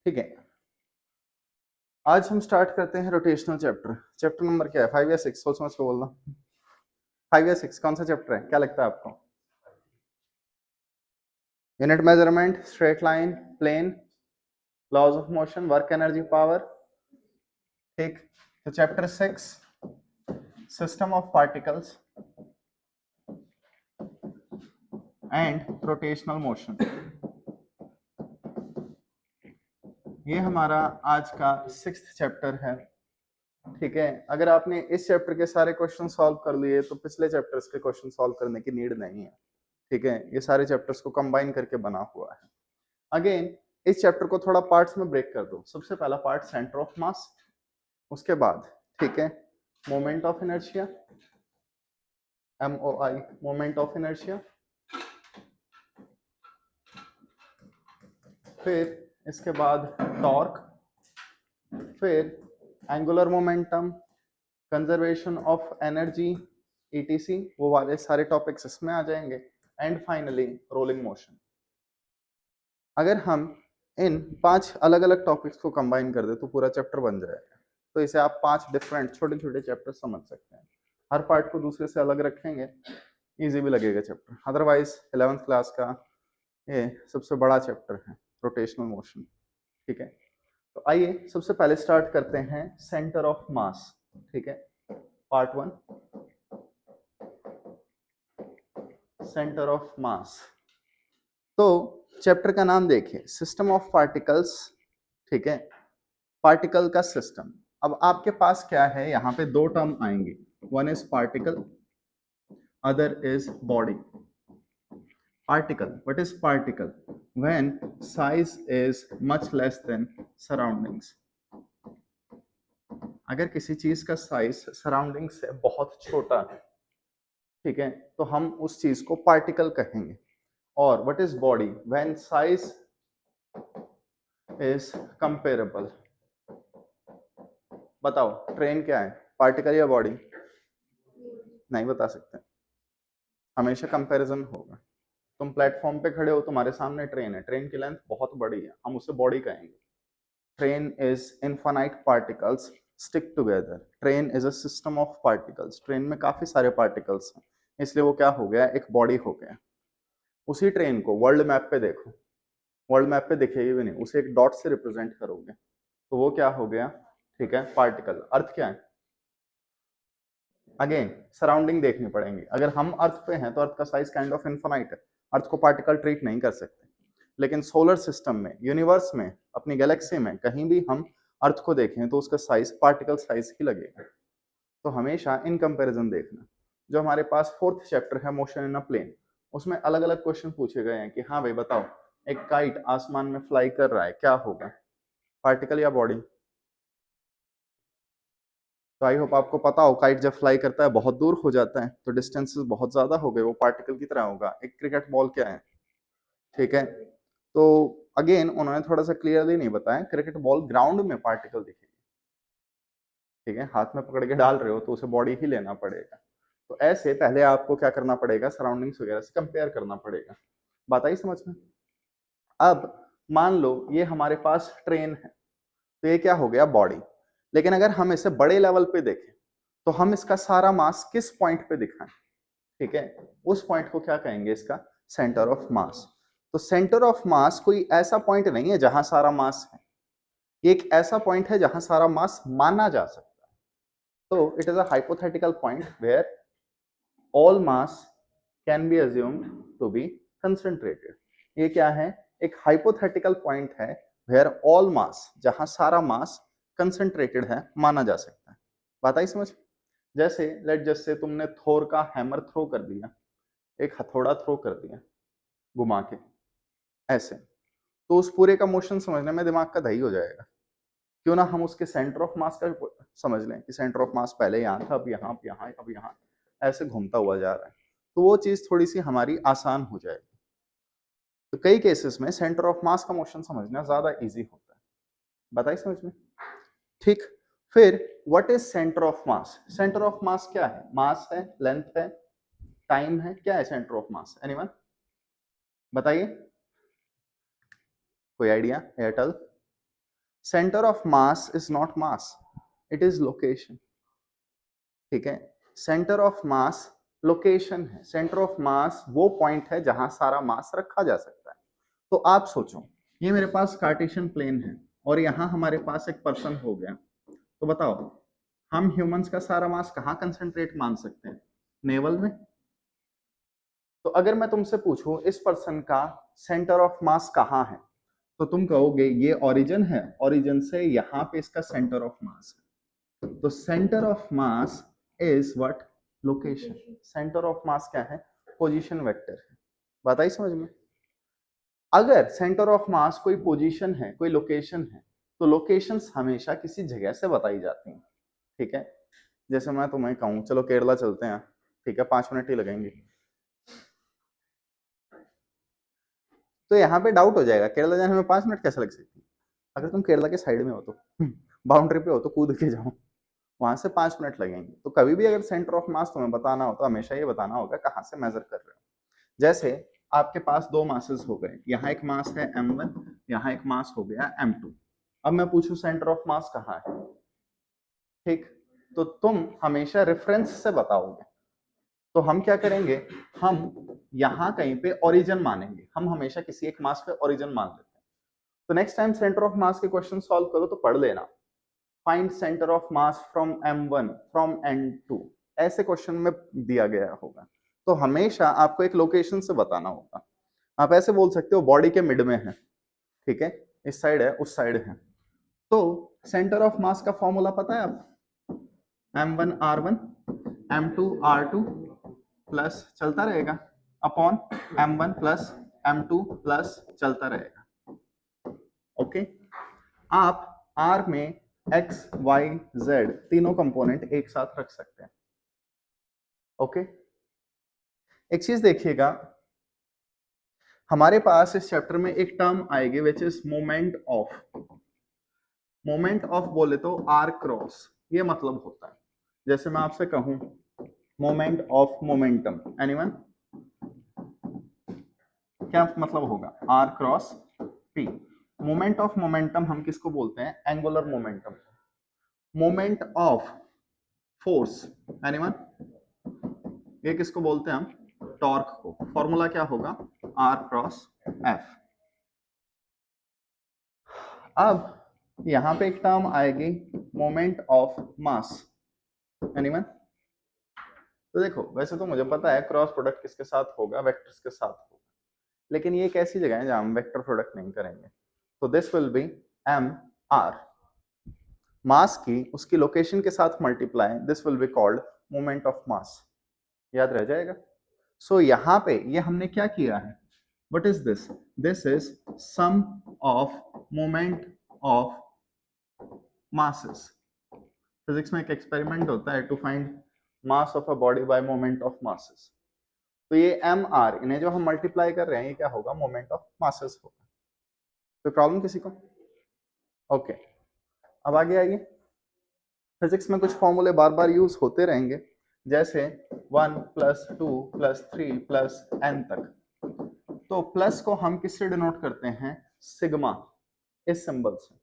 ठीक है, आज हम स्टार्ट करते हैं रोटेशनल चैप्टर। चैप्टर नंबर क्या है, 5 या 6? सोच समझ के बोलना। 5 या 6 कौन सा चैप्टर है, क्या लगता है आपको? Unit measurement, straight line, plane, laws of motion, work energy power. ठीक, तो chapter 6 system of particles and rotational motion, ये हमारा आज का 6th चैप्टर है। ठीक है, अगर आपने इस चैप्टर के सारे क्वेश्चन सॉल्व कर लिए तो पिछले चैप्टर्स के क्वेश्चन सॉल्व करने की नीड नहीं है। ठीक है, ये सारे चैप्टर्स को कंबाइन करके बना हुआ है। अगेन इस चैप्टर को थोड़ा पार्ट्स में ब्रेक कर दो। सबसे पहला पार्ट सेंटर ऑफ मास, उसके बाद ठीक है moment of inertia, MOI moment of inertia, फिर इसके बाद टॉर्क, फिर angular momentum, conservation of energy, ETC, वो वाले सारे टॉपिक्स इसमें आ जाएंगे। And finally rolling motion. अगर हम इन 5 अलग अलग टॉपिक्स को कंबाइन कर दे तो पूरा चैप्टर बन जाएगा। तो इसे आप 5 डिफरेंट छोटे छोटे चैप्टर समझ सकते हैं। हर पार्ट को दूसरे से अलग रखेंगे, इजी भी लगेगा चैप्टर। अदरवाइज 11th क्लास का ये सबसे बड़ा चैप्टर है रोटेशनल मोशन। ठीक है, तो आइए सबसे पहले स्टार्ट करते हैं सेंटर ऑफ मास। ठीक है, पार्ट 1 सेंटर ऑफ मास। तो चैप्टर का नाम देखिए, सिस्टम ऑफ पार्टिकल्स। ठीक है, पार्टिकल का सिस्टम। अब आपके पास क्या है, यहाँ पे 2 टर्म आएंगे, one is particle, other is body. Particle, what is particle? When size is much less than surroundings. अगर किसी चीज का साइज सराउंडिंग से बहुत छोटा है, ठीक है, तो हम उस चीज को पार्टिकल कहेंगे। और what is body? When size is comparable. बताओ ट्रेन क्या है, पार्टिकल या बॉडी? नहीं बता सकते, हमेशा कंपैरिजन होगा। तुम प्लेटफॉर्म पे खड़े हो, तुम्हारे सामने ट्रेन है, ट्रेन की लेंथ बहुत बड़ी है, हम उसे बॉडी कहेंगे। Train is infinite particles stick together. Train is a system of particles. Train में काफी सारे पार्टिकल्स हैं, इसलिए वो क्या हो गया, एक बॉडी हो गया। उसी ट्रेन को वर्ल्ड मैप पे देखो, वर्ल्ड मैप पे दिखेगी भी नहीं, उसे एक डॉट से रिप्रेजेंट करोगे तो वो क्या हो गया, ठीक है, पार्टिकल। अर्थ क्या है? अगेन सराउंडिंग देखनी पड़ेंगी। अगर हम अर्थ पे हैं तो अर्थ का साइज काइंड ऑफ इन्फिनाइट है, अर्थ को पार्टिकल ट्रीट नहीं कर सकते। लेकिन सोलर सिस्टम में, यूनिवर्स में, अपनी गैलेक्सी में कहीं भी हम अर्थ को देखें तो उसका साइज पार्टिकल साइज ही लगेगा। तो हमेशा इन कंपैरिजन देखना। जो हमारे पास 4th चैप्टर है मोशन इन अ प्लेन, उसमें अलग अलग क्वेश्चन पूछे गए हैं कि हाँ भाई बताओ, एक काइट आसमान में फ्लाई कर रहा है, क्या होगा, पार्टिकल या बॉडी? तो आई होप आपको पता हो, काइट जब फ्लाई करता है बहुत दूर हो जाता है तो डिस्टेंसेस बहुत ज्यादा हो गए, वो पार्टिकल की तरह होगा। एक क्रिकेट बॉल क्या है, ठीक है, तो अगेन उन्होंने थोड़ा सा क्लियरली नहीं बताया, क्रिकेट बॉल ग्राउंड में पार्टिकल दिखेगी। ठीक है, हाथ में पकड़ के डाल रहे हो तो उसे बॉडी ही लेना पड़ेगा। तो ऐसे पहले आपको क्या करना पड़ेगा, सराउंडिंग्स वगैरह से कंपेयर करना पड़ेगा। बात आई समझ में? अब मान लो ये हमारे पास ट्रेन है, तो ये क्या हो गया, बॉडी। लेकिन अगर हम इसे बड़े लेवल पे देखें तो हम इसका सारा मास किस पॉइंट पे दिखाएं? ठीक है, उस पॉइंट को क्या कहेंगे, इसका सेंटर ऑफ मास। तो सेंटर ऑफ मास कोई ऐसा पॉइंट नहीं है जहां सारा मास है, ये एक ऐसा पॉइंट है जहां सारा मास माना जा सकता है। तो it is a hypothetical point where all mass can be assumed to be concentrated. ये क्या है, एक हाइपोथेटिकल पॉइंट है वेयर ऑल मास, जहां सारा मास कंसंट्रेटेड है, माना जा सकता है। बात आई समझ? जैसे लेट जस्ट से तुमने थोर का हैमर थ्रो कर दिया, एक हथौड़ा थ्रो कर दिया घुमा के ऐसे, तो उस पूरे का मोशन समझने में दिमाग का दही हो जाएगा। क्यों ना हम उसके सेंटर ऑफ मास का समझ लें कि सेंटर ऑफ मास पहले यहाँ था, अब यहाँ, अब यहाँ, अब यहाँ, ऐसे घूमता हुआ जा रहा है, तो वो चीज थोड़ी सी हमारी आसान हो जाएगी। तो कई केसेस में सेंटर ऑफ मास का मोशन समझना ज्यादा इजी होता है। बताइए समझ में? ठीक, फिर what is centre of mass? Centre of मास क्या है? मास है, लेंथ है, टाइम है, क्या है सेंटर ऑफ मास? एनीवन बताइए, कोई idea? Airtel centre of mass is not mass, it is location. ठीक है, सेंटर ऑफ मास लोकेशन है, सेंटर ऑफ मास वो पॉइंट है जहां सारा मास रखा जा सकता है। तो आप सोचो, ये मेरे पास कार्टेशियन प्लेन है और यहाँ हमारे पास एक पर्सन हो गया, तो बताओ हम ह्यूमंस का सारा मास कहाँ कंसंट्रेट मान सकते हैं? नेवल में। तो अगर मैं तुमसे पूछूं इस पर्सन का सेंटर ऑफ मास कहाँ है, तो तुम कहोगे ये ओरिजिन है, ओरिजिन से यहाँ पे इसका सेंटर ऑफ मास है। तो centre of mass is what? Location. Centre of मास क्या है? पोजीशन वेक्टर है। बात आई समझ में? अगर सेंटर ऑफ मास कोई पोजीशन है, कोई लोकेशन है, तो लोकेशंस हमेशा किसी जगह से बताई जाती हैं। ठीक है, जैसे मैं तुम्हें कहूँ चलो केरला चलते हैं, ठीक है, 5 मिनट ही लगेंगे, तो यहाँ पे डाउट हो जाएगा केरला जाने में 5 मिनट कैसे लग सकती है? अगर तुम केरला के साइड में हो तो बाउंड्री पे हो तो कूद के जाओ, वहां से 5 मिनट लगेंगे। तो कभी भी अगर सेंटर ऑफ मास तुम्हें बताना हो तो हमेशा ये बताना होगा कहाँ से मेजर कर रहे हो। जैसे आपके पास दो मासेस हो गए, यहाँ एक मास है m1, यहाँ एक मास हो गया m2। अब मैं पूछूं सेंटर ऑफ मास कहाँ है, ठीक, तो तुम हमेशा रेफरेंस से बताओगे। तो हम क्या करेंगे, हम यहाँ कहीं पे ओरिजिन मानेंगे, हम हमेशा किसी एक मास पे ओरिजिन मान लेते हैं। तो नेक्स्ट टाइम सेंटर ऑफ मास के क्वेश्चन सॉल्व करो तो पढ़ लेना, find centre of mass from m1 from n2, ऐसे क्वेश्चन में दिया गया होगा। तो हमेशा आपको एक लोकेशन से बताना होगा। आप ऐसे बोल सकते हो बॉडी के मिड में है, ठीक है, इस साइड है उस साइड है। तो सेंटर ऑफ मास का फॉर्मूला पता है आप? m1 r1 m2 r2 plus चलता रहेगा upon m1 plus m2 plus चलता रहेगा। ओके, आप r में x y z तीनों कंपोनेंट एक साथ रख सकते हैं। ओके, एक चीज देखिएगा, हमारे पास इस चैप्टर में एक टर्म आएगी which is moment of. Moment of बोले तो आर क्रॉस, ये मतलब होता है, जैसे मैं आपसे कहूं मोमेंट ऑफ मोमेंटम, एनीवन, क्या मतलब होगा? R cross P. Moment of momentum हम किसको बोलते हैं? Angular momentum. Moment of force, anyone, ये किसको बोलते हैं हम? टॉर्क को। फॉर्मूला क्या होगा? R cross F. अब यहां पे एक टर्म आएगी मोमेंट ऑफ मास, एनीवन। तो देखो वैसे तो मुझे पता है क्रॉस प्रोडक्ट किसके साथ होगा? वेक्टर्स के साथ होगा, लेकिन ये एक ऐसी जगह है जहां हम वेक्टर प्रोडक्ट नहीं करेंगे। तो this will be M R, mass की उसकी लोकेशन के साथ multiply, this will be called moment of mass. याद रह जाएगा। सो यहाँ पे ये हमने क्या किया है? What is this? This is sum of moment of masses. Physics में एक एक्सपेरिमेंट होता है to find mass of a body by moment of masses. तो ये एम आर, इन्हें जो हम मल्टीप्लाई कर रहे हैं, ये क्या होगा? मोमेंट ऑफ मासेस होगा। कोई प्रॉब्लम किसी को? ओके, अब आगे आइए। फिजिक्स में कुछ फॉर्मूले बार बार यूज होते रहेंगे, जैसे 1 प्लस 2 प्लस 3 प्लस n तक। तो प्लस को हम किससे डिनोट करते हैं? सिग्मा, इस सिंबल से।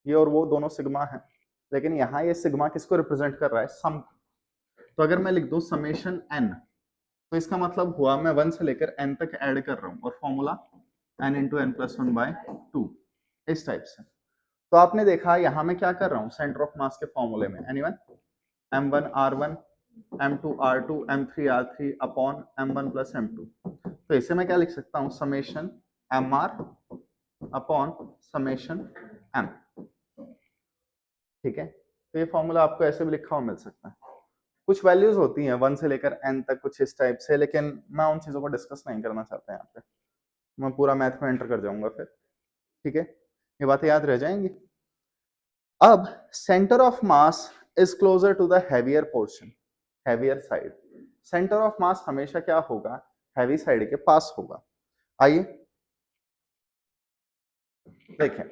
ये और वो दोनों सिग्मा है, लेकिन यहाँ ये सिग्मा किसको रिप्रेजेंट कर रहा है? सम। तो अगर मैं लिख दूं समेशन n, तो इसका मतलब हुआ मैं 1 से लेकर n तक ऐड कर रहा हूं, और formula n into N plus 1/2, इस टाइप से। तो आपने देखा यहां मैं क्या कर रहा हूं सेंटर ऑफ मास के फॉर्मूले में? Anyone, m1 r1 m2 r2 m3 r3 upon m1 plus m2। तो इसे मैं क्या लिख सकता हूं? Summation mr upon summation m। ठीक है, तो ये फॉर्मूला आपको ऐसे भी लिखा हुआ मिल सकता है। कुछ वैल्यूज होती हैं 1 से लेकर n तक, कुछ इस टाइप से, लेकिन मैं उन चीजों को डिस्कस नहीं करना चाहता यहाँ पे, मैं पूरा मैथ में एंटर कर जाऊंगा फिर। ठीक है, ये बातें याद रह जाएंगी। अब centre of mass is closer to the heavier portion, heavier side. Centre of mass हमेशा क्या होगा? हैवी साइड के पास होगा। आइए देखें,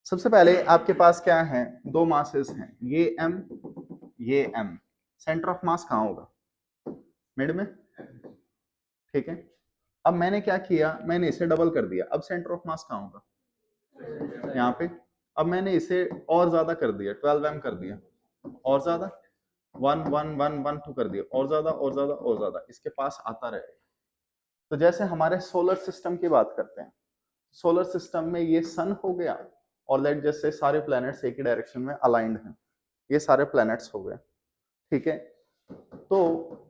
सबसे पहले आपके पास क्या है? दो मासेस हैं, ये m ये m। सेंटर ऑफ मास कहाँ होगा? मिड में। ठीक है, अब मैंने क्या किया? मैंने इसे डबल कर दिया। अब सेंटर ऑफ मास कहाँ होगा? यहाँ पे। अब मैंने इसे और ज्यादा कर दिया, 12m कर दिया, और ज्यादा 1 1 1 1 2 कर दिया, और ज्यादा और ज्यादा और ज्यादा, इसके पास आता रहेगा। तो जैसे हमारे सोलर सिस्टम की बात करते हैं, सोलर सिस्टम में ये सन हो गया, और लेट जैसे सारे प्लैनेट्स एक ही डायरेक्शन में अलाइंड हैं, ये सारे प्लैनेट्स हो गए, ठीक है। तो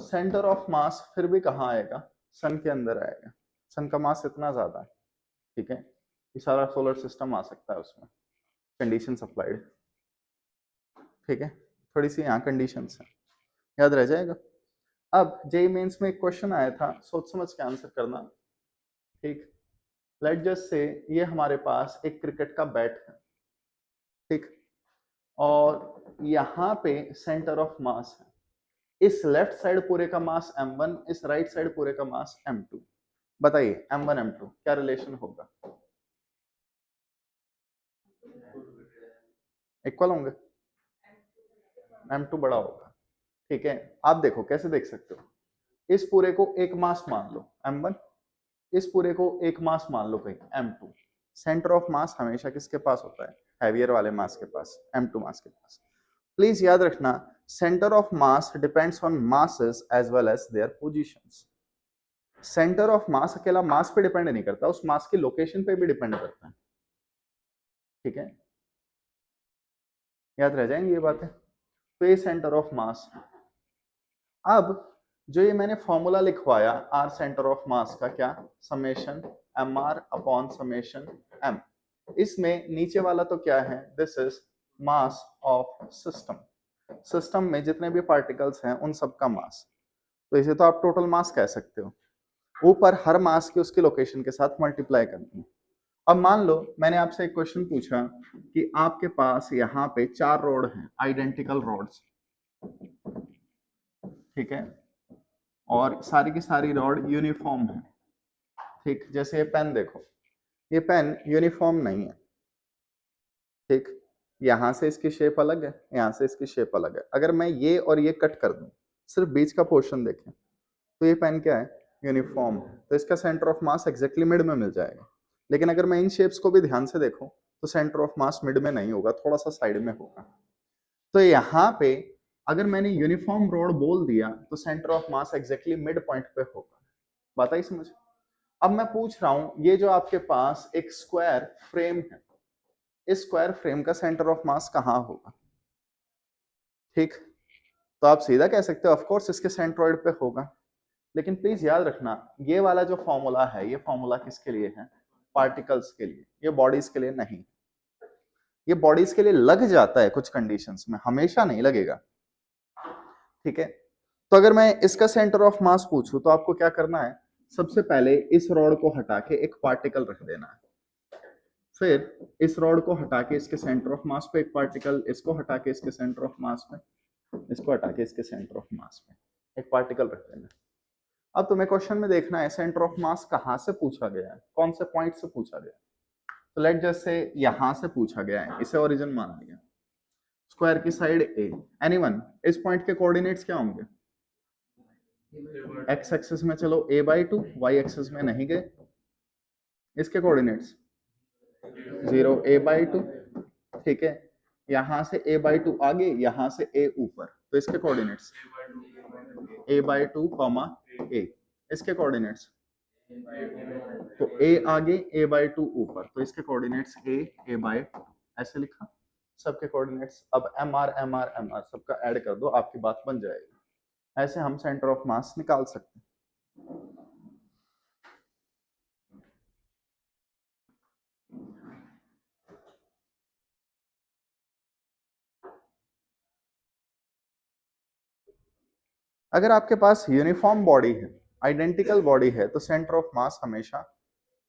सेंटर ऑफ मास फिर भी कहाँ आएगा, सन के अंदर आएगा, सन का मास इतना ज्यादा है, ठीक है, ये सारा सोलर सिस्टम आ सकता है उसमें, कंडीशन अप्लाइड, ठीक है। थोड़ी सी यहाँ कंडीशंस है, याद रह जाएगा। अब जेईई मेंस में एक क्वेश्चन आया था, सोच समझ के आंसर करना, ठीक। लेट जस्ट से ये हमारे पास एक क्रिकेट का बैट है, ठीक, और यहाँ पे सेंटर ऑफ मास है, इस लेफ्ट साइड पूरे का मास m1, इस राइट साइड पूरे का मास m2, बताइए m1 m2 क्या रिलेशन होगा, इक्वल होंगे, m2 बड़ा होगा, ठीक है। आप देखो कैसे देख सकते हो, इस पूरे को एक मास मान लो m1, इस पूरे को एक मास मान लो कहीं m2, सेंटर ऑफ मास हमेशा किसके पास होता है, हैवियर वाले मास के पास, m2 मास के पास। प्लीज याद रखना, centre of mass depends on masses as well as their positions. Centre of mass अकेला मास पे डिपेंड नहीं करता, उस मास की लोकेशन पे भी डिपेंड करता है, ठीक है, याद रह जाएंगी ये बातें। तो ये सेंटर ऑफ मास। अब जो ये मैंने फॉर्मूला लिखवाया आर सेंटर ऑफ मास का, क्या, summation M R upon summation M, इसमें नीचे वाला तो क्या है, this is mass of system, system में जितने भी पार्टिकल्स हैं उन सब का मास, तो इसे तो आप टोटल मास कह सकते हो, ऊपर हर मास की उसकी लोकेशन के साथ मल्टीप्लाई करनी है। अब मान लो मैंने आपसे एक क्वेश्चन पूछा कि आपके पास यहाँ पे 4 रोड हैं, आइडेंटिकल रोड्स, ठीक है, और सारी की सारी रॉड यूनिफॉर्म है, ठीक। जैसे ये पेन देखो, ये पेन यूनिफॉर्म नहीं है, ठीक, यहां से इसकी शेप अलग है, यहां से इसकी शेप अलग है, अगर मैं ये और ये कट कर दूं, सिर्फ बीच का पोर्शन देखें, तो ये पेन क्या है, यूनिफॉर्म है, तो इसका centre of mass exactly mid में मिल जाएगा। लेकिन अगर मैं इन शेप्स को भी ध्यान से देखूं तो सेंटर ऑफ मास मिड में नहीं होगा, थोड़ा सा साइड में होगा। तो यहाँ पे अगर मैंने यूनिफॉर्म रोड बोल दिया तो centre of mass exactly mid point पे होगा, बात आई समझ। अब मैं पूछ रहा हूं, ये जो आपके पास एक स्क्वायर फ्रेम है, इस स्क्वायर फ्रेम का सेंटर ऑफ मास कहां होगा, ठीक, तो आप सीधा कह सकते हो ऑफ कोर्स इसके सेंट्रोइड पे होगा। लेकिन प्लीज याद रखना, ये वाला जो फॉर्मूला है, ये फॉर्मूला किसके लिए है, पार्टिकल्स के लिए, ये बॉडीज के लिए नहीं। ये बॉडीज के लिए लग जाता है कुछ कंडीशंस में, हमेशा नहीं लगेगा, ठीक है। तो अगर मैं इसका सेंटर ऑफ मास पूछूं तो आपको क्या करना है, सबसे पहले इस रॉड को हटा के एक पार्टिकल रख देना है, फिर इस रॉड को हटा के इसके सेंटर ऑफ मास पे एक पार्टिकल, इसको हटा के इसके सेंटर ऑफ मास पे, इसको हटा के इसके सेंटर ऑफ मास पे एक पार्टिकल रख देना। अब तुम्हें क्वेश्चन में देखना है सेंटर ऑफ मास कहां से पूछा गया है, कौन से पॉइंट से पूछा गया है। तो लेट जैसे यहां से पूछा गया है, इसे ओरिजिन माना गया, स्क्वायर की साइड ए, एनीवन, इस पॉइंट के कोऑर्डिनेट्स क्या होंगे, एक्स एक्सिस में चलो a/2, वाई एक्सिस में नहीं गए, इसके कोऑर्डिनेट्स 0 a/2, ठीक है, यहां से a/2 आगे, यहां से a ऊपर, तो इसके कोऑर्डिनेट्स a/2 कॉमा a, इसके कोऑर्डिनेट्स, तो a आगे a/2 ऊपर, तो इसके कोऑर्डिनेट्स a/2, ऐसे लिखा सबके कोऑर्डिनेट्स। अब mr mr mr सबका ऐड कर दो, आपकी बात बन जाएगी। ऐसे हम सेंटर ऑफ मास निकाल सकते हैं। अगर आपके पास यूनिफॉर्म बॉडी है, आइडेंटिकल बॉडी है, तो सेंटर ऑफ मास हमेशा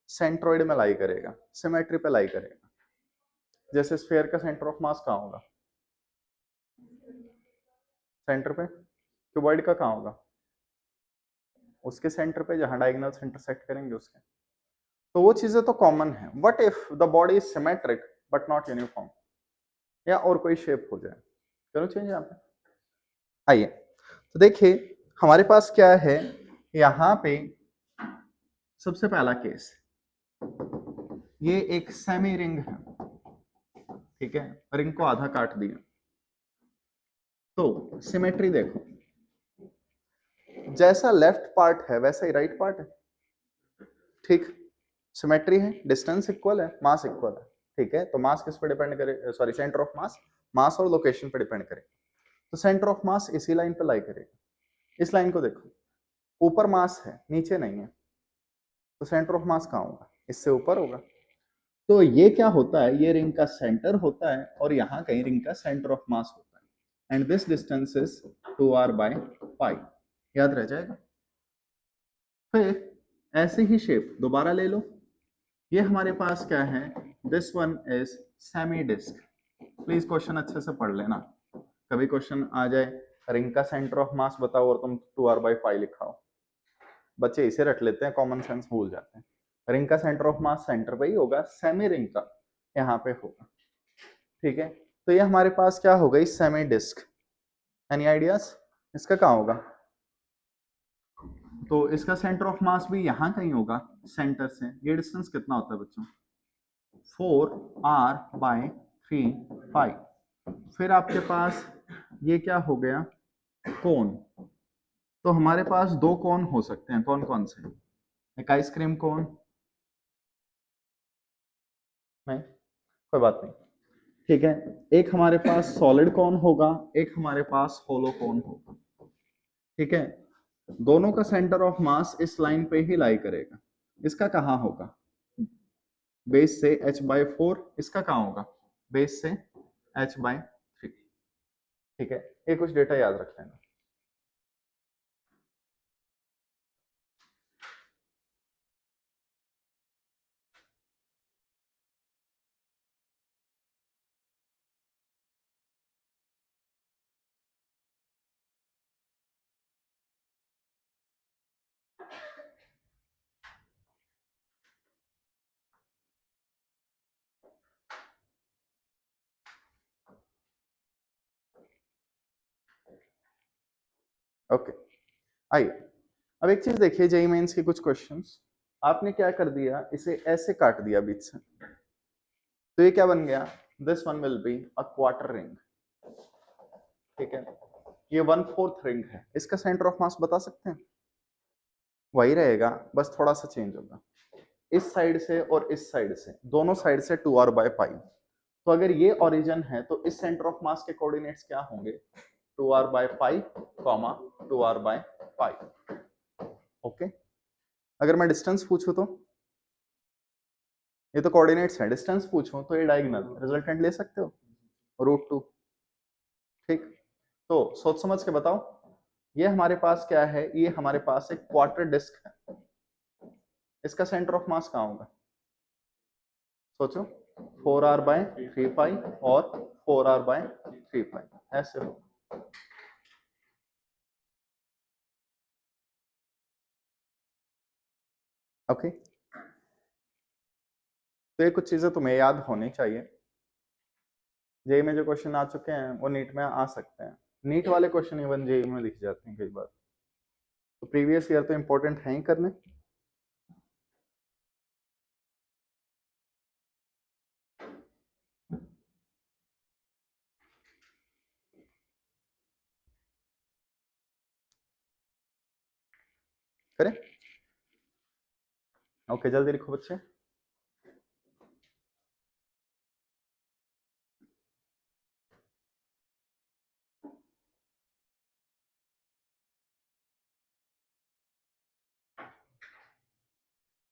सेंट्रोइड में लाई करेगा, सिमेट्री पे लाई करेगा। जैसे स्फीयर का सेंटर ऑफ मास कहाँ होगा, सेंटर पे, क्यूबॉइड का कहाँ होगा, उसके सेंटर पे, जहां डायगोनल्स इंटरसेक्ट करेंगे उसके। तो वो चीजें तो कॉमन है। What if the body is symmetric but not uniform, या और कोई शेप हो जाए, चलो चेंज यहाँ पे आइए। तो देखिए हमारे पास क्या है, यहाँ पे सबसे पहला केस, ये एक सेमी रिंग है, ठीक है, रिंग को आधा काट दिया। तो सिमेट्री देखो, जैसा लेफ्ट पार्ट है वैसा ही राइट पार्ट है, ठीक, सिमेट्री है, डिस्टेंस इक्वल है, मास इक्वल है, ठीक है। तो मास किस पे डिपेंड करे, सॉरी सेंटर ऑफ मास, मास और लोकेशन पे डिपेंड करे। तो सेंटर ऑफ मास इसी लाइन पे लाई करेगा। इस लाइन को देखो, ऊपर मास है नीचे नहीं है, तो सेंटर ऑफ मास कहाँ होगा, इससे ऊपर होगा। तो ये क्या होता है, ये रिंग का सेंटर होता है और यहाँ कहीं रिंग का सेंटर ऑफ मास होता है। And this distance is 2r/π, याद रह जाएगा। फिर ऐसे ही शेप दोबारा ले लो, ये हमारे पास क्या है, this one is semi disc. Please question अच्छे से पढ़ लेना, कभी क्वेश्चन आ जाए रिंग का सेंटर ऑफ मास बताओ और तुम 2r/π लिखाओ, बच्चे इसे रट लेते हैं, कॉमन सेंस भूल जाते हैं। रिंग का सेंटर ऑफ मास सेंटर पे ही होगा, सेमी रिंग का यहाँ पे होगा, ठीक है। तो ये हमारे पास क्या हो गई, सेमी डिस्क। एनी आइडियाज, इसका कहाँ होगा, तो इसका सेंटर ऑफ मास भी यहाँ कहीं होगा, सेंटर से ये डिस्टेंस कितना होता है बच्चों, 4r/3π। फिर आपके पास ये क्या हो गया, कोन। तो हमारे पास दो कोन हो सकते हैं, कौन कौन से, एक आइसक्रीम कोन, नहीं कोई बात नहीं, ठीक है, एक हमारे पास सॉलिड कोन होगा, एक हमारे पास होलो कोन होगा, ठीक है। दोनों का सेंटर ऑफ मास इस लाइन पे ही लाई करेगा। इसका कहाँ होगा, बेस से h/4, इसका कहाँ होगा, बेस से h/3, ठीक है। ये कुछ डेटा याद रख लेना। ओके, आइए अब एक चीज देखिए, जेईई मेंस के कुछ क्वेश्चंस, आपने क्या कर दिया, इसे ऐसे काट दिया बीच से, तो ये क्या बन गया, this one will be a quarter ring, ठीक है। ये 1/4 रिंग है, इसका सेंटर ऑफ मास बता सकते हैं, वही रहेगा, बस थोड़ा सा चेंज होगा, इस साइड से और इस साइड से, दोनों साइड से 2r/π। तो अगर ये ओरिजिन है तो इस सेंटर ऑफ मास के कोऑर्डिनेट्स क्या होंगे, 2r/π, 2r/π, ओके। अगर मैं डिस्टेंस पूछूं तो, ये तो कोऑर्डिनेट्स है, डिस्टेंस पूछूं तो ये डायगोनल रिजल्टेंट ले सकते हो, √2, ठीक। तो सोच समझ के बताओ, ये हमारे पास क्या है, ये हमारे पास एक क्वार्टर डिस्क है, इसका सेंटर ऑफ मास कहाँ होगा, सोचो, 4r/3π और 4r/3π, ऐसे हो, ओके। तो ये कुछ चीजें तुम्हें याद होनी चाहिए, जेई में जो क्वेश्चन आ चुके हैं वो नीट में आ सकते हैं, नीट वाले क्वेश्चन इवन जेई में दिख जाते हैं कई बार, तो प्रीवियस ईयर तो इंपॉर्टेंट है ही करने। करें, ओके, जल्दी लिखो बच्चे।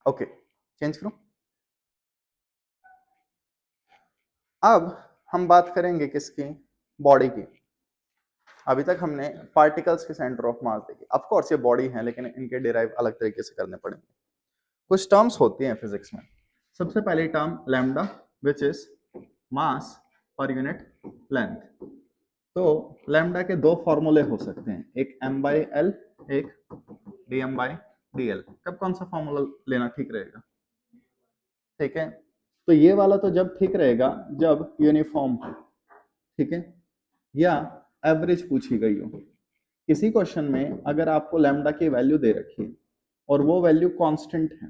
ओके, चेंज करो। अब हम बात करेंगे किसकी, बॉडी की। अभी तक हमने पार्टिकल्स के सेंटर ऑफ मास देखी, ऑफ कोर्स ये बॉडी है लेकिन इनके डिराइव अलग तरीके से करने पड़ेंगे। कुछ टर्म्स होती हैं फिजिक्स में, सबसे पहली term lambda, which is mass per unit length. तो लैम्डा के दो फॉर्मूले हो सकते हैं, एक m/l, एक dm/dl। कब कौन सा फॉर्मूला लेना ठीक रहेगा, ठीक है। तो ये वाला तो जब ठीक रहेगा जब यूनिफॉर्म हो, ठीक है, या एवरेज पूछी गई हो। किसी क्वेश्चन में अगर आपको लैम्डा की वैल्यू दे रखी है और वो वैल्यू कांस्टेंट है,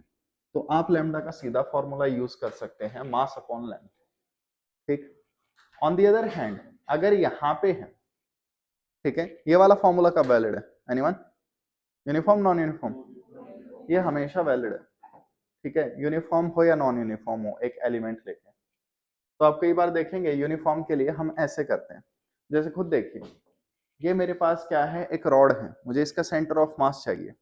तो आप लैम्डा का सीधा फॉर्मूला यूज कर सकते हैं, मास अपॉन लेंथ, ठीक। ऑन दी अदर हैंड अगर यहाँ पे है, ठीक है, ये वाला फॉर्मूला कब वैलिड है? एनीवन? Uniform non uniform? ये हमेशा वैलिड है, ठीक है, यूनिफॉर्म हो या नॉन यूनिफॉर्म हो एक एलिमेंट लेके। तो आप कई बार देखेंगे यूनिफॉर्म के लिए हम ऐसे करते हैं, जैसे खुद देखिए, ये मेरे पास क्या है, एक रॉड है, मुझे इसका सेंटर ऑफ मास चाहिए।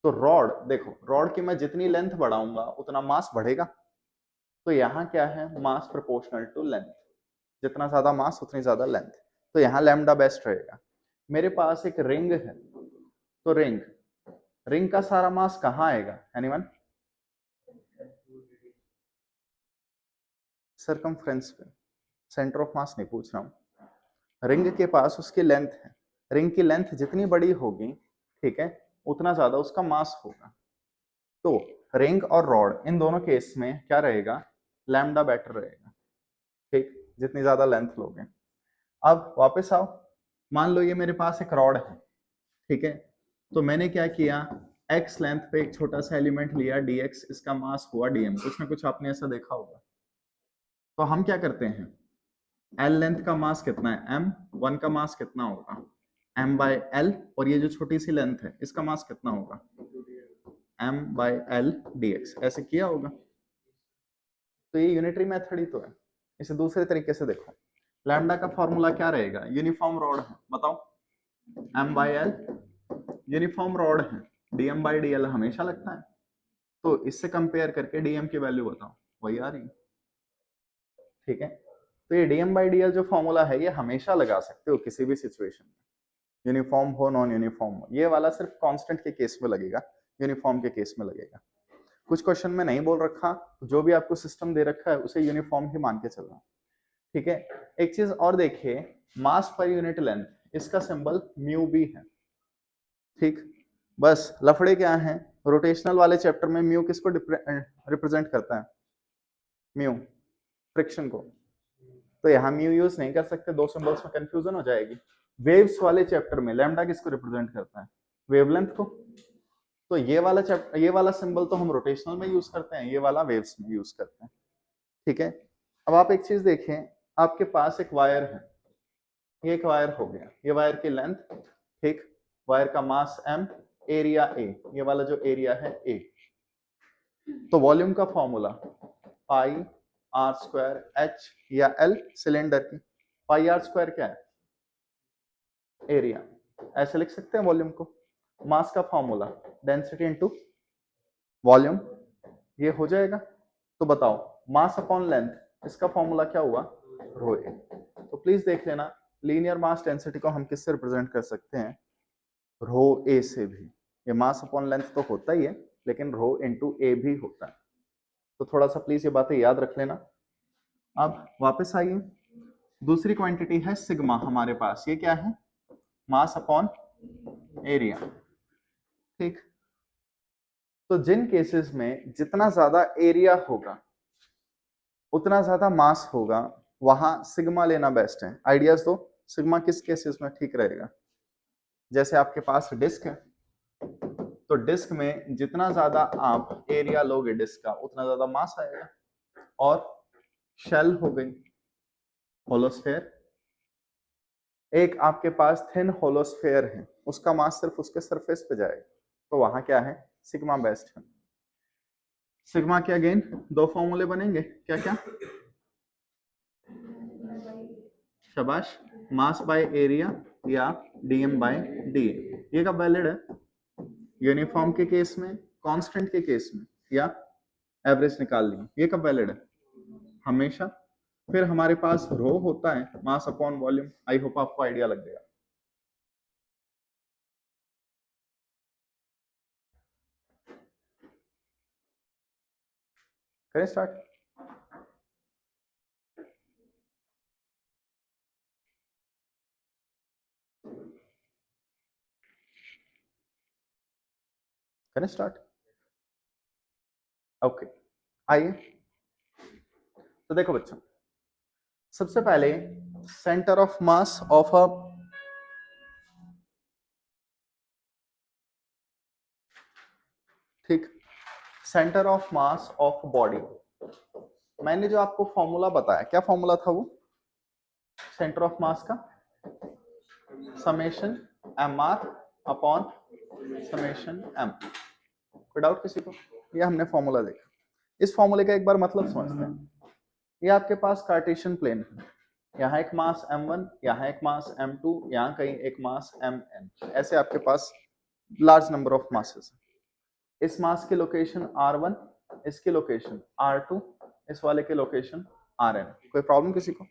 तो रॉड देखो, रॉड की मैं जितनी लेंथ बढ़ाऊंगा उतना मास बढ़ेगा। तो यहाँ क्या है, मास प्रोपोर्शनल टू लेंथ, जितना ज्यादा मास उतनी ज्यादा लेंथ। तो यहाँ लैम्डा बेस्ट रहेगा। मेरे पास एक रिंग है, तो रिंग रिंग का सारा मास कहाँ आएगा? एनीवन? सरकमफ्रेंस पे, सेंटर ऑफ मास नहीं पूछ रहा हूँ। रिंग के पास उसकी लेंथ है, रिंग की लेंथ जितनी बड़ी होगी, ठीक है, उतना ज्यादा उसका मास होगा। तो रिंग और रॉड इन दोनों केस में क्या रहेगा? लैम्डा बेटर रहेगा, ठीक, जितनी ज्यादा लेंथ लोगे। अब वापस आओ, मान लो ये मेरे पास एक रॉड है, ठीक है, तो मैंने क्या किया, x लेंथ पे एक छोटा सा एलिमेंट लिया dx, इसका मास हुआ dm, कुछ ना कुछ आपने ऐसा देखा होगा। तो हम क्या करते हैं, l लेंथ का मास कितना है m, 1 का मास कितना होगा m बाय l, और ये जो छोटी सी लेंथ है इसका मास कितना होगा m बाय l dx, ऐसे किया होगा। तो ये यूनिटरी मेथड ही तो है। इसे दूसरे तरीके से देखो, लैम्डा का फॉर्मूला क्या रहेगा? यूनिफॉर्म रॉड है, बताओ, m by l, uniform rod है, dm बाय dl हमेशा लगता है। तो इससे कंपेयर करके dm की वैल्यू बताओ, वही आ रही है, ठीक है। तो ये dm बाई dl जो फॉर्मूला है ये हमेशा लगा सकते हो किसी भी सिचुएशन में, यूनिफॉर्म हो नॉन यूनिफॉर्म हो। ये वाला सिर्फ कांस्टेंट के केस में लगेगा, यूनिफॉर्म के केस में लगेगा। कुछ क्वेश्चन में नहीं बोल रखा, जो भी आपको सिस्टम दे रखा है उसे यूनिफॉर्म ही मान के चलना, ठीक है। एक चीज और देखिए, मास पर यूनिट लेंथ, इसका सिंबल म्यू भी है, ठीक। बस लफड़े क्या है, रोटेशनल वाले चैप्टर में म्यू किसको रिप्रेजेंट करता है? म्यू फ्रिक्शन को। तो यहाँ म्यू यूज नहीं कर सकते, दो सिंबल्स में कंफ्यूजन हो जाएगी। वेव्स वाले चैप्टर में लैम्डा किसको रिप्रेजेंट करता है? वेवलेंथ को। तो ये वाला चैप्टर, ये वाला सिंबल तो हम रोटेशनल में यूज करते हैं, ये वाला वेव्स में यूज करते हैं, ठीक है। अब आप एक चीज देखें, आपके पास एक वायर है, ये एक वायर हो गया, ये वायर की लेंथ, ठीक, वायर का मास m, एरिया a, ये वाला जो एरिया है a। तो वॉल्यूम का formula pi R square H या एल, सिलेंडर की पाई आर स्क्वायर क्या है? एरिया। ऐसे लिख सकते हैं वॉल्यूम को। मास का फॉर्मूला डेंसिटी इनटू वॉल्यूम, ये हो जाएगा। तो बताओ मास अपॉन लेंथ, इसका फॉर्मूला क्या हुआ? रो ए। तो प्लीज देख लेना, लीनियर मास डेंसिटी को हम किससे रिप्रेजेंट कर सकते हैं? रो ए से भी। ये मास अपॉन लेंथ तो होता ही है, लेकिन रो इनटू ए भी होता है। तो थोड़ा सा प्लीज ये बातें याद रख लेना। अब वापस आइए, दूसरी क्वांटिटी है सिग्मा हमारे पास, ये क्या है? मास अपॉन एरिया, ठीक। तो जिन केसेस में जितना ज्यादा एरिया होगा उतना ज्यादा मास होगा, वहां सिग्मा लेना बेस्ट है। आइडियाज दो, सिग्मा किस केसेस में ठीक रहेगा? जैसे आपके पास डिस्क है, तो डिस्क में जितना ज्यादा आप एरिया लोगे डिस्क का उतना ज्यादा मास आएगा। और शेल हो गई, होलोस्फेयर, एक आपके पास थिन होलोस्फेयर है, उसका मास सिर्फ उसके सरफेस पे जाएगा, तो वहां क्या है? सिग्मा बेस्ट है। सिग्मा के अगेन दो फॉर्मूले बनेंगे, क्या क्या? शाबाश, मास बाय एरिया या डीएम बाय डीए। ये कब वैलिड है? यूनिफॉर्म के केस में, कांस्टेंट के केस में, या एवरेज निकाल ली, ये कब वैलिड है? हमेशा। फिर हमारे पास रो होता है, mass upon volume. I hope आपको आइडिया लग गया। करें स्टार्ट? करें स्टार्ट? ओके, आइए। तो देखो बच्चों, सबसे पहले centre of mass of a, ठीक, centre of mass of body. मैंने जो आपको फॉर्मूला बताया, क्या फॉर्मूला था वो? सेंटर ऑफ मास का summation M R upon summation M. कोई डाउट किसी को? ये हमने फॉर्मूला देखा। इस फॉर्मूले का एक बार मतलब समझते हैं। ये आपके पास कार्टेशियन प्लेन है, यहाँ एक मास m1, यहाँ एक मास m2, यहाँ कहीं एक मास mn, ऐसे आपके पास लार्ज नंबर ऑफ मासेस है। इस मास की लोकेशन r1, इसकी लोकेशन r2, इस वाले के लोकेशन rn। कोई प्रॉब्लम किसी को?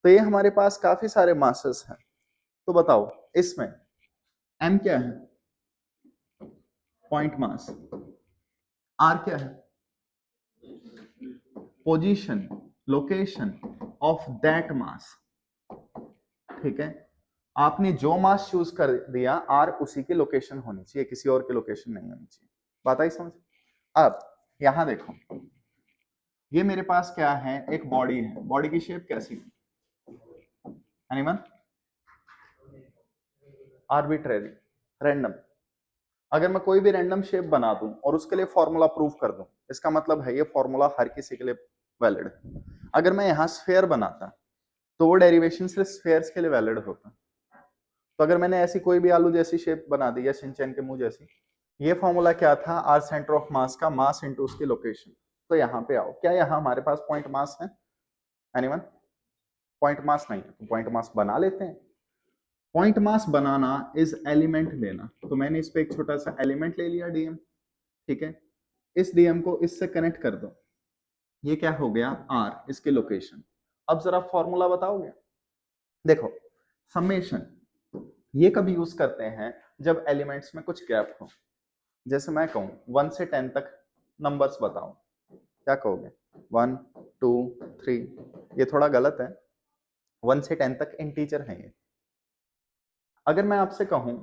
तो ये हमारे पास काफी सारे मासेस हैं। तो बताओ इसमें m क्या है? Point mass. r क्या है? Position, location of that mass. ठीक है, आपने जो मास चूज कर दिया आर उसी की लोकेशन होनी चाहिए, किसी और की लोकेशन नहीं होनी चाहिए। बात आई समझ? अब यहां देखो, ये मेरे पास क्या है? एक बॉडी है। बॉडी की शेप कैसी है? एनीवन? Arbitrary, random. अगर मैं कोई भी रैंडम शेप बना दूं और उसके लिए फॉर्मूला प्रूव कर दूं, इसका मतलब है ये फॉर्मूला हर किसी के लिए वैलिड है। अगर मैं यहां स्फेयर बनाता तो वो डेरिवेशन सिर्फ स्फेयर्स के लिए वैलिड होता। तो अगर मैंने ऐसी कोई भी आलू जैसी शेप बना दी या शिनचैन के मुंह जैसी, ये फॉर्मूला क्या था? आर सेंटर ऑफ मास का मास इनटू उसकी लोकेशन। तो यहाँ पे आओ, क्या यहाँ हमारे पास पॉइंट मास है? एनीवन? पॉइंट मास नहीं है तो पॉइंट मास बना लेते हैं। Point mass banana is element लेना। तो मैंने इस पे एक छोटा सा एलिमेंट ले लिया डीएम। ठीक है, इस डीएम को इससे कनेक्ट कर दो। ये क्या हो गया? आर, इसकी लोकेशन। अब जरा फॉर्मूला बताओगे? देखो, समेशन ये कभी यूज करते हैं जब एलिमेंट्स में कुछ गैप हो। जैसे मैं कहूं 1 से 10 तक नंबर्स बताओ, क्या कहोगे? 1 2 3। ये थोड़ा गलत है, 1 से 10 तक इंटीजर है ये। अगर मैं आपसे कहूं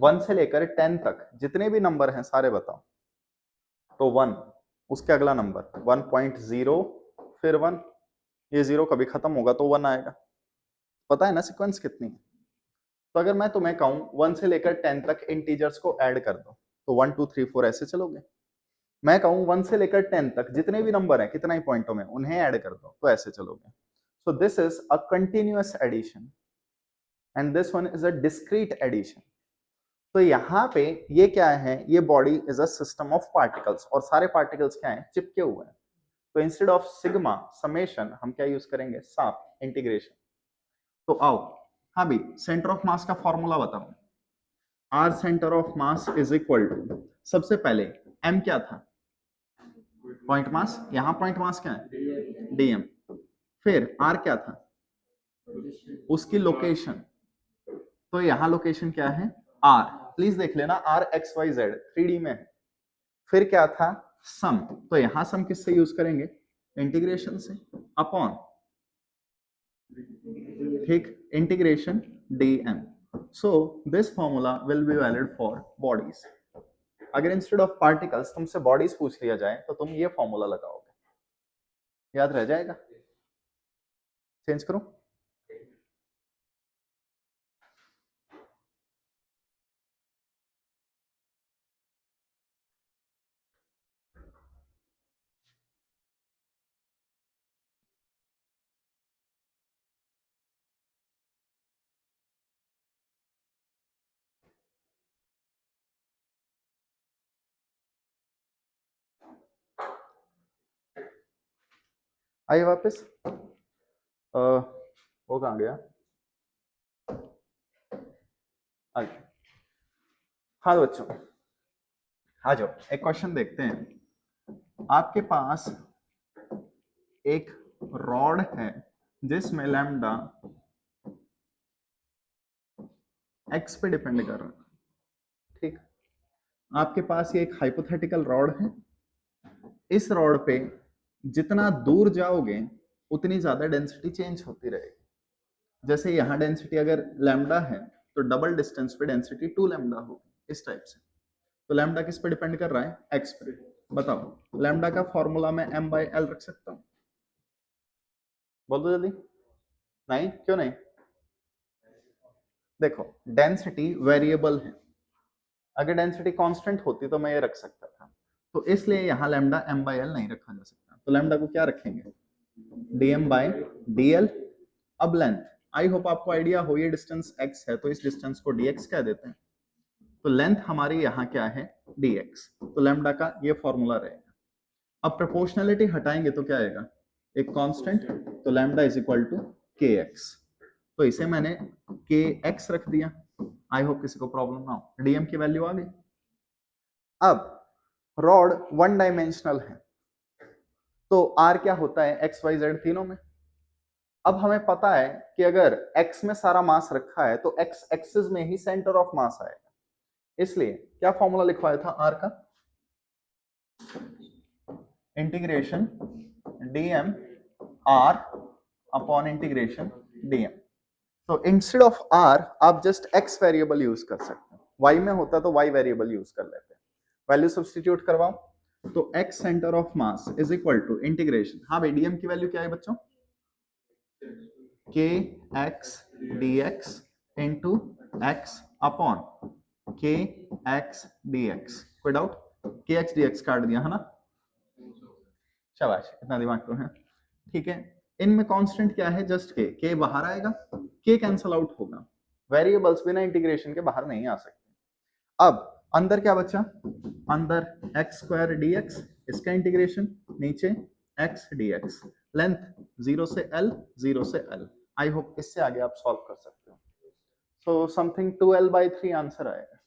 1 से लेकर 10 तक जितने भी नंबर हैं सारे बताओ, तो 1, उसके अगला नंबर 1.0, फिर 1, ये 0 कभी खत्म होगा तो 1 आएगा। पता है ना सीक्वेंस कितनी है? तो अगर मैं तुम्हें कहूं 1 से लेकर 10 तक इंटीजर्स को ऐड कर दो, तो 1 2 3 4 ऐसे चलोगे। मैं कहूं 1 से लेकर 10 तक जितने भी नंबर हैं कितना ही पॉइंटों में, उन्हें ऐड कर दो, तो ऐसे चलोगे। So this is a continuous addition and this one is a discrete addition. तो यहाँ पे ये क्या है? ये body is a system of particles, और सारे पार्टिकल्स क्या हैं? चिपके हुए हैं। तो इंस्टेड ऑफ सिग्मा समेशन हम क्या यूज करेंगे? साफ इंटीग्रेशन। तो आओ, हाँ भी, सेंटर ऑफ मास का फॉर्मूला बताओ। R centre of mass is equal to, सबसे पहले एम क्या था? Point mass. यहां पॉइंट मास क्या है? डीएम। फिर आर क्या था? उसकी लोकेशन। तो यहां लोकेशन क्या है? आर। प्लीज देख लेना, are x Y Z 3D में है। फिर क्या था? सम। तो यहां सम किससे यूज करेंगे? इंटीग्रेशन से, अपॉन, ठीक, integration DM. So this formula will be valid for bodies. अगर इंस्टेड ऑफ पार्टिकल्स तुमसे बॉडीज पूछ लिया जाए तो तुम ये फॉर्मूला लगाओगे, याद रह जाएगा। चेंज करूं? आइए वापस। वो कहाँ गया? आइए। हाँ बच्चों, आ जाओ, एक क्वेश्चन देखते हैं। आपके पास एक रॉड है जिसमें लैम्डा एक्स पे डिपेंड कर रहा है। ठीक, आपके पास ये एक हाइपोथेटिकल रॉड है। इस रॉड पे जितना दूर जाओगे उतनी ज्यादा डेंसिटी चेंज होती रहेगी। जैसे यहाँ डेंसिटी अगर लैम्डा है तो डबल डिस्टेंस पे डेंसिटी 2 लैम्डा होगी, इस टाइप से। तो लैम्डा किस पे डिपेंड कर रहा है? एक्स पे। बताओ, लैम्डा का फॉर्मूला मैं m बाई एल रख सकता हूँ? बोल दो जल्दी। नहीं, क्यों नहीं? देखो, डेंसिटी वेरिएबल है। अगर डेंसिटी कांस्टेंट होती तो मैं ये रख सकता था। तो इसलिए यहाँ लैम्डा m बाई एल नहीं रखा जा सकता। तो लैम्डा को क्या रखेंगे? dm बाई dl अब लेंथ, आई होप आपको आइडिया हो, ये डिस्टेंस x है तो इस डिस्टेंस को dx कह देते हैं। तो लेंथ हमारी यहाँ क्या है, dx, तो लैम्डा का ये फॉर्मूला रहेगा। अब प्रोपोर्शनलिटी हटाएंगे तो क्या आएगा, एक कांस्टेंट, तो lambda is equal to kx, तो इसे मैंने kx रख दिया। आई होप किसी को प्रॉब्लम ना हो, डीएम की वैल्यू आ गई। अब रॉड वन डायमेंशनल है तो आर क्या होता है, एक्स वाई जेड तीनों में। अब हमें पता है कि अगर एक्स में सारा मास रखा है तो एक्स एक्सिस में ही सेंटर ऑफ मास आएगा, इसलिए क्या फॉर्मूला लिखवाया था आर का, integration DM R upon integration DM. तो इंस्टेड ऑफ आर आप जस्ट एक्स वेरिएबल यूज कर सकते हैं, वाई में होता तो वाई वेरिएबल यूज कर लेते हैं। वैल्यू सब्स्टिट्यूट करवाओ, तो X centre of mass is equal to integration, हाँ भाई डीएम की वैल्यू क्या है बच्चों, K X D X into X upon K X D X. कोई doubt, K X D X काट दिया है ना, शाबाश, इतना दिमाग तो है। ठीक है, इनमें कांस्टेंट क्या है, जस्ट के बाहर आएगा, के कैंसल आउट होगा, वेरिएबल्स बिना इंटीग्रेशन के बाहर नहीं आ सकते। अब अंदर क्या बचा, अंदर एक्स स्क्वायर डी एक्स, इसका इंटीग्रेशन, नीचे एक्स डी एक्स, लेंथ 0 से L, 0 से L। आई होप इससे आगे आप सॉल्व कर सकते हो। सो समथिंग 2L/3 आंसर आएगा।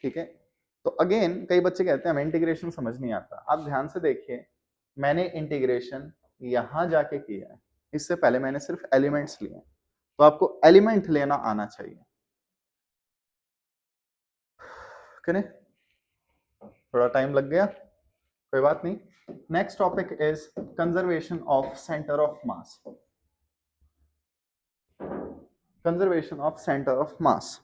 ठीक है, तो अगेन कई बच्चे कहते हैं हमें इंटीग्रेशन समझ नहीं आता। आप ध्यान से देखिए, मैंने इंटीग्रेशन यहां जाके किया है, इससे पहले मैंने सिर्फ एलिमेंट्स लिए, तो आपको एलिमेंट लेना आना चाहिए। करें, थोड़ा टाइम लग गया, कोई बात नहीं। Next topic is conservation of centre of mass, conservation of centre of मास।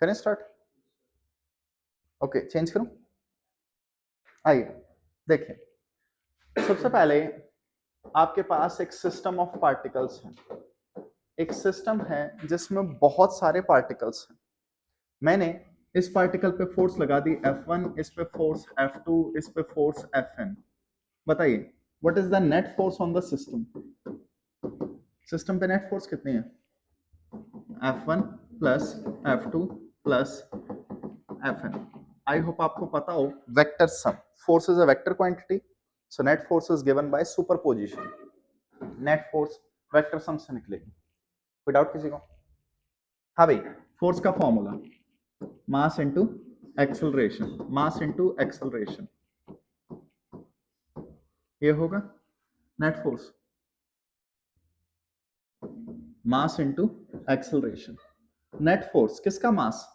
करें स्टार्ट, ओके चेंज करूं, आइए देखिए, सबसे पहले आपके पास एक सिस्टम ऑफ पार्टिकल्स है, एक सिस्टम है जिसमें बहुत सारे पार्टिकल्स हैं। मैंने इस पार्टिकल पे फोर्स लगा दी F1, इस पे फोर्स F2, इस पे फोर्स Fn। बताइए what is the net force on the system, system पे नेट फोर्स कितनी है, F1 plus F2 plus Fn। I hope आपको पता हो vector sum, force is a vector quantity, so net force is given by superposition, net force vector sum से निकलेगी। कोई doubt किसी को, हाँ भाई, फोर्स का formula mass into acceleration, mass into acceleration, ये होगा net force, mass into acceleration. Net force किसका, मास,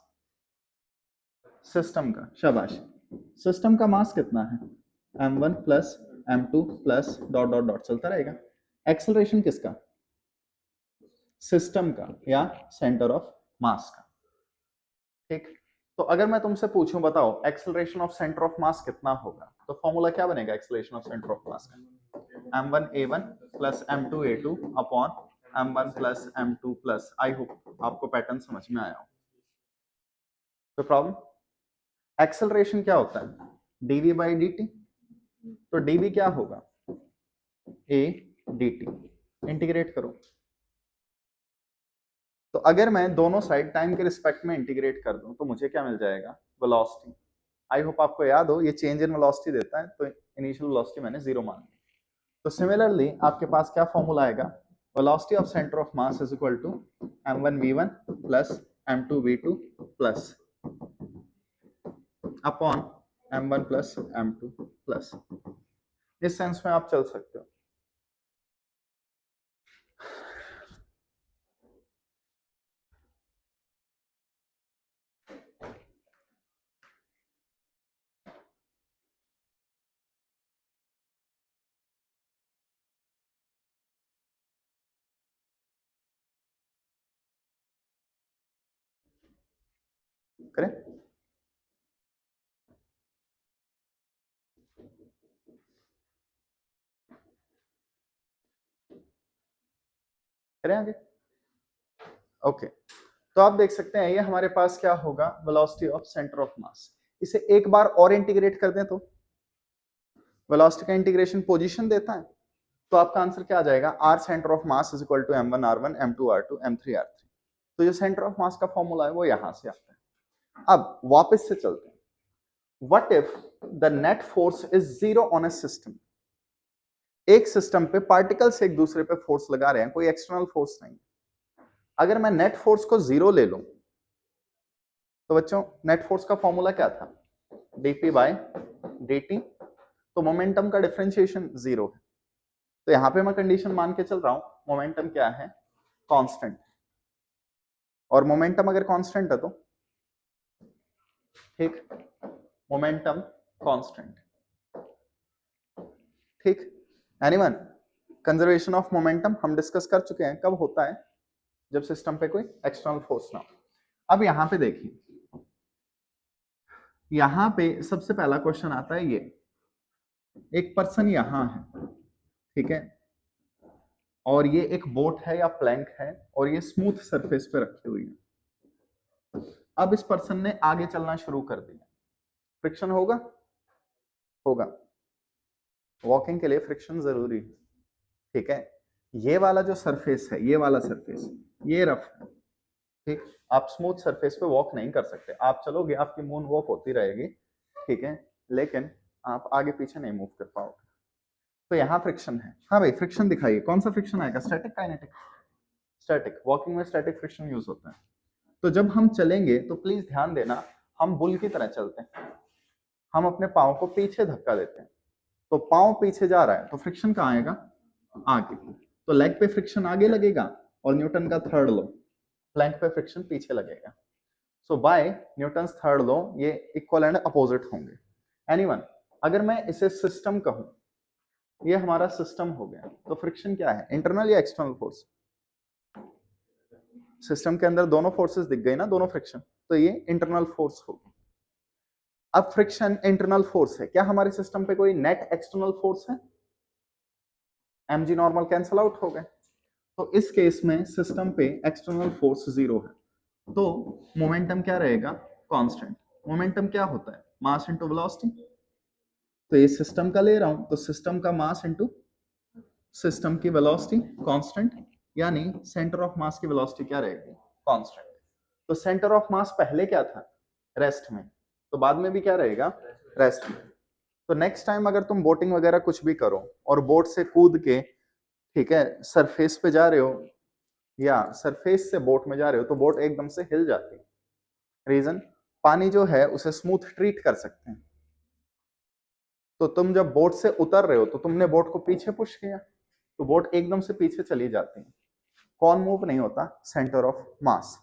सिस्टम का, शाबाश। सिस्टम का मास कितना है, m1 plus m2 plus dot dot dot चलता रहेगा। एक्सेलरेशन किसका, सिस्टम का या सेंटर ऑफ मास का। ठीक, तो अगर मैं तुमसे पूछूं बताओ एक्सेलरेशन ऑफ सेंटर ऑफ मास कितना होगा, तो फॉर्मूला क्या बनेगा acceleration of centre of mass का, m1a1 plus m2a2 upon m1 plus m2 plus. I hope आपको पैटर्न समझ में आया हो, कोई प्रॉब्लम। एक्सेलरेशन क्या होता है, dv बाई dt, तो dv क्या होगा, a dt, इंटीग्रेट करो, तो अगर मैं दोनों साइड टाइम के रिस्पेक्ट में इंटीग्रेट कर दूं तो मुझे क्या मिल जाएगा, वेलोसिटी। आई होप आपको याद हो, ये चेंज इन वेलोसिटी देता है, तो इनिशियल वेलोसिटी मैंने 0 मान ली। तो सिमिलरली आपके पास क्या फॉर्मूला आएगा, velocity of centre of mass is equal to m1v1 plus m2v2 plus upon m1 plus m2 plus. इस सेंस में आप चल सकते हो। करें, करें आगे, ओके। तो आप देख सकते हैं ये हमारे पास क्या होगा, वेलोसिटी ऑफ सेंटर ऑफ मास। इसे एक बार और इंटीग्रेट कर दें तो वेलोसिटी का इंटीग्रेशन पोजीशन देता है, तो आपका आंसर क्या आ जाएगा, R centre of mass is equal to m1 r1 m2 r2 m3 r3। तो जो सेंटर ऑफ मास का फॉर्मूला है वो यहां से आता है। अब वापस से चलते हैं, what if the net force is zero on a system. एक सिस्टम पे पार्टिकल्स एक दूसरे पे फोर्स लगा रहे हैं, कोई एक्सटर्नल फोर्स नहीं। अगर मैं नेट फोर्स को जीरो ले लूं तो बच्चों नेट फोर्स का फॉर्मूला क्या था, dp बाय dt। तो मोमेंटम का डिफरेंशिएशन जीरो है, तो यहां पे मैं कंडीशन मान के चल रहा हूं मोमेंटम क्या है, कांस्टेंट। और मोमेंटम अगर कांस्टेंट है तो ठीक, मोमेंटम कांस्टेंट, ठीक। एनीवन, कंजर्वेशन ऑफ मोमेंटम हम डिस्कस कर चुके हैं, कब होता है, जब सिस्टम पे कोई एक्सटर्नल फोर्स ना हो। अब यहां पे देखिए, यहां पे सबसे पहला क्वेश्चन आता है, ये एक पर्सन यहां है, ठीक है, और ये एक बोट है या प्लैंक है, और ये स्मूथ सरफेस पे रखी हुई है। अब इस पर्सन ने आगे चलना शुरू कर दिया, फ्रिक्शन होगा, होगा, वॉकिंग के लिए फ्रिक्शन जरूरी है, ठीक है। ये वाला जो सरफेस है, ये वाला सरफेस, ये रफ है, ठीक। आप स्मूथ सरफेस पे वॉक नहीं कर सकते, आप चलोगे आपकी मून वॉक होती रहेगी, ठीक है, लेकिन आप आगे पीछे नहीं मूव कर पाओगे। तो यहाँ फ्रिक्शन है, हाँ भाई फ्रिक्शन दिखाइए, कौन सा फ्रिक्शन आएगा, स्टैटिक काइनेटिक, स्टैटिक। वॉकिंग में स्टैटिक फ्रिक्शन यूज होता है। तो जब हम चलेंगे तो प्लीज ध्यान देना, हम बुल की तरह चलते हैं, हम अपने पाँव को पीछे धक्का देते हैं, तो पाँव पीछे जा रहा है तो फ्रिक्शन कहाँ आएगा, आगे। तो लेग पे फ्रिक्शन आगे लगेगा, और न्यूटन का थर्ड लॉ, प्लैंक पे फ्रिक्शन पीछे लगेगा। सो बाय न्यूटन्स थर्ड लॉ ये इक्वल एंड अपोजिट होंगे। एनीवन, अगर मैं इसे सिस्टम कहूं, ये हमारा सिस्टम हो गया, तो फ्रिक्शन क्या है, इंटरनल या एक्सटर्नल फोर्स, सिस्टम के अंदर दोनों फोर्सेस दिख गई ना, दोनों फ्रिक्शन, तो ये इंटरनल फोर्स होगी। अब फ्रिक्शन इंटरनल फोर्स है, क्या हमारे सिस्टम पे कोई नेट एक्सटर्नल फोर्स है, mg नॉर्मल कैंसल आउट हो गए, तो इस केस में सिस्टम पे एक्सटर्नल फोर्स जीरो है, तो मोमेंटम क्या रहेगा, कांस्टेंट। मोमेंटम क्या होता है, मास इनटू वेलोसिटी, तो ये सिस्टम का ले रहा हूं, तो सिस्टम का मास इनटू सिस्टम की वेलोसिटी कांस्टेंट, यानी सेंटर ऑफ मास की वेलोसिटी क्या रहेगी, कांस्टेंट। तो सेंटर ऑफ मास पहले क्या था, रेस्ट में, तो बाद में भी क्या रहेगा, रेस्ट में। तो नेक्स्ट टाइम अगर तुम बोटिंग वगैरह कुछ भी करो और बोट से कूद के, ठीक है, सरफेस पे जा रहे हो या सरफेस से बोट में जा रहे हो, तो बोट एकदम से हिल जाती है। रीजन, पानी जो है उसे स्मूथ ट्रीट कर सकते हैं, तो तुम जब बोट से उतर रहे हो तो तुमने बोट को पीछे पुश किया, तो बोट एकदम से पीछे चली जाती है, कौन मूव नहीं होता, सेंटर ऑफ मास।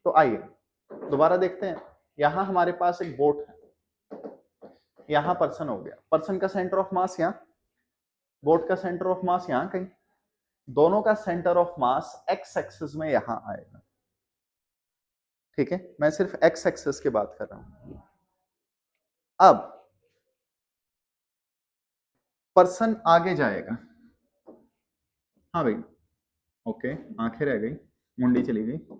तो आइए दोबारा देखते हैं, यहां हमारे पास एक बोट है, यहां पर्सन हो गया, पर्सन का सेंटर ऑफ मास यहां, बोट का सेंटर ऑफ मास यहां कहीं, दोनों का centre of mass x axis में यहां आएगा, ठीक है, मैं सिर्फ एक्स एक्सिस की बात कर रहा हूं। अब पर्सन आगे जाएगा, हाँ भाई, ओके, आंखें रह गई, मुंडी चली गई,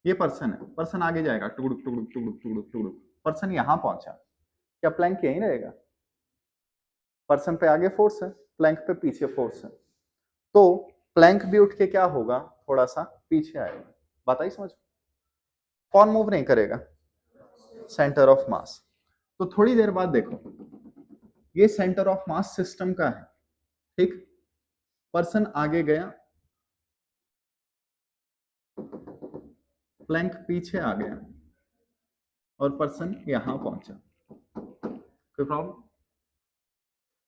ये पर्सन है, पर्सन आगे जाएगा, टुकड़ुक टुकड़ुक टुकड़ुक टुकड़ुक टुकड़ुक, पर्सन यहां पहुंचा, क्या प्लैंक यहीं रहेगा, पर्सन पे आगे फोर्स है, प्लैंक पे पीछे फोर्स है, तो प्लैंक भी उठ के क्या होगा, थोड़ा सा पीछे आएगा। बात आई समझ, कौन मूव नहीं करेगा, सेंटर ऑफ मास। तो थोड़ी देर बाद देखो, ये सेंटर ऑफ मास सिस्टम का है, ठीक, पर्सन आगे गया, प्लैंक पीछे आ गया, और पर्सन यहां पहुंचा, कोई प्रॉब्लम।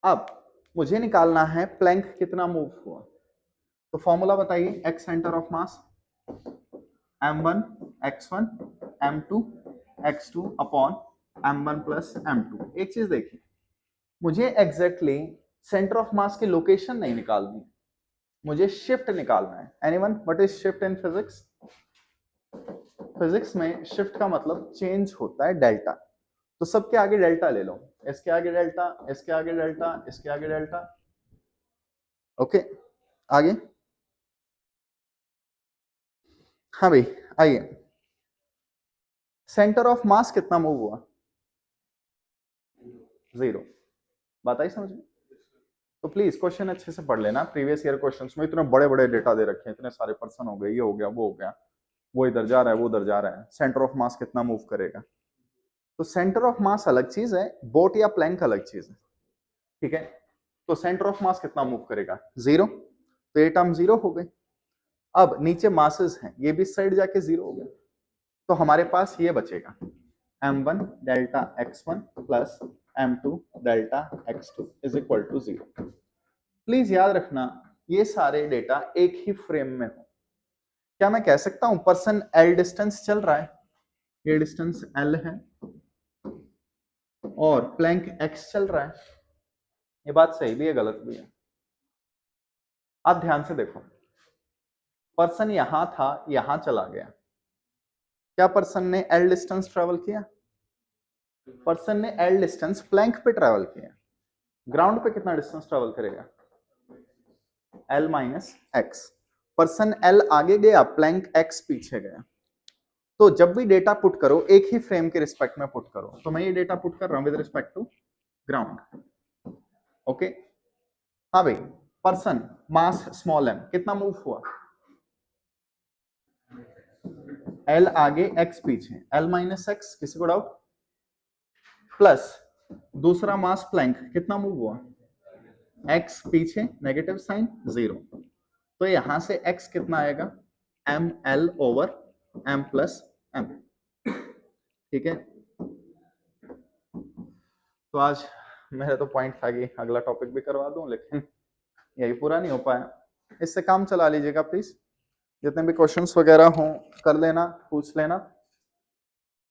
अब मुझे निकालना है प्लैंक कितना मूव हुआ, तो फॉर्मूला बताइए, x centre of mass m1 x1 m2 x2 upon m1 plus m2। एक चीज देखिए, मुझे एग्जैक्टली सेंटर ऑफ मास की लोकेशन नहीं निकालनी, मुझे शिफ्ट निकालना है। Anyone, what is shift in physics, physics में शिफ्ट का मतलब चेंज होता है डेल्टा, तो सबके आगे डेल्टा ले लो, इसके आगे डेल्टा, इसके आगे डेल्टा, इसके आगे डेल्टा, ओके, आगे, हाँ भाई आइए, सेंटर ऑफ मास कितना मूव हुआ, 0। बात आई समझ में? तो प्लीज क्वेश्चन अच्छे से पढ़ लेना। प्रीवियस ईयर क्वेश्चंस में इतने बड़े बड़े डेटा दे रखे हैं, इतने सारे पर्सन हो गए, ये हो गया, वो हो गया, वो इधर जा रहा है, वो उधर जा रहा है, सेंटर ऑफ मास कितना मूव करेगा। तो सेंटर ऑफ मास अलग चीज है, बोट या प्लैंक अलग चीज है, ठीक है। तो सेंटर ऑफ मास कितना मूव करेगा, 0। तो ये टर्म 0 हो गई। अब नीचे मासेस हैं, ये भी साइड जाके 0 हो गए। तो हमारे पास ये बचेगा m1 delta x1 plus m2 delta x2 is equal to 0। Please याद रखना ये सारे डेटा एक ही फ्रेम में हो। क्या मैं कह सकता हूं पर्सन l डिस्टेंस चल रहा है, ये डिस्टेंस l है और प्लैंक x चल रहा है, ये बात सही भी है गलत भी है? आप ध्यान से देखो, पर्सन यहां था, यहां चला गया, क्या पर्सन ने l डिस्टेंस ट्रेवल किया? पर्सन ने l डिस्टेंस प्लैंक पे ट्रेवल किया। ग्राउंड पे कितना डिस्टेंस ट्रेवल करेगा, l minus x. Person l आगे गया, प्लैंक x पीछे गया। तो जब भी डेटा पुट करो एक ही फ्रेम के रिस्पेक्ट में पुट करो। तो मैं ये डेटा पुट कर रहा हूं with respect to ground, okay. हाँ भाई, पर्सन मास स्मॉल m कितना मूव हुआ, l आगे x पीछे, l माइनस एक्स, किसी को डाउट? प्लस दूसरा मास प्लैंक कितना मूव हुआ, x पीछे, नेगेटिव साइन 0। तो यहां से x कितना आएगा, M L over m plus m, ठीक है। तो आज मेरा तो पॉइंट था कि अगला टॉपिक भी करवा दूं, लेकिन यही पूरा नहीं हो पाया। इससे काम चला लीजिएगा प्लीज, जितने भी क्वेश्चंस वगैरह हों कर लेना, पूछ लेना।